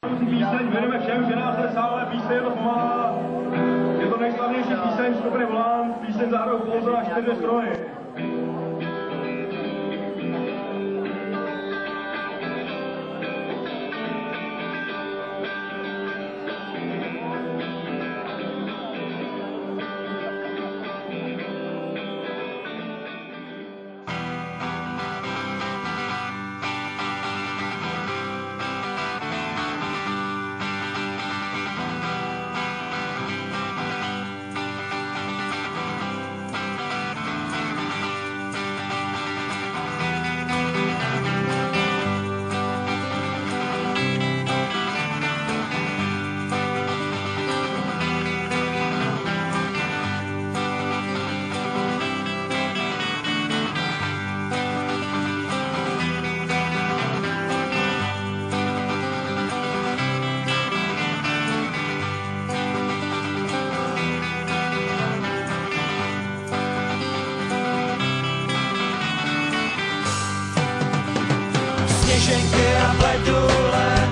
Píseň věnujeme všem ženám v sále, píseň je to pomalá. Je to nejslavnější píseň skupiny Volant, píseň zahrou pouze na 4 strony. Sněženky a pledule,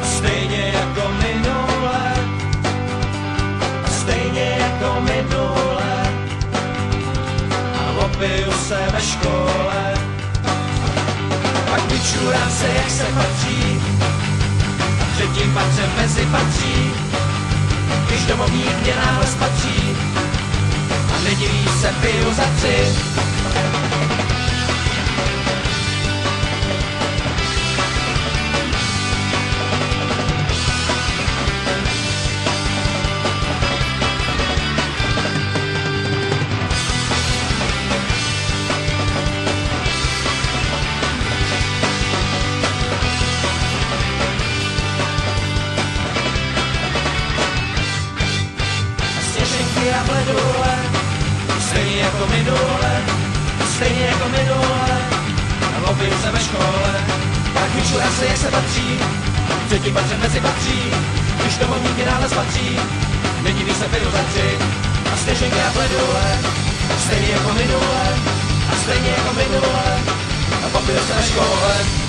stejně jako minule, stejně jako minule. A opiju se ve škole, pak vyčurám se, jak se patří, a třetím patřem mezi patří, když domovník mě náhle spatří, a nediví se, piju za 3. A pledule, stejně jako minule, stejně jako minule. A opiju se ve škole, pak vyčurám se, jak se patří, třetím patřem mezi patří, když domovník mě náhle spatří, nediví se, piju za 3. A sněženky a pledule, stejně jako minule, a stejně jako minule. A opiju se ve škole.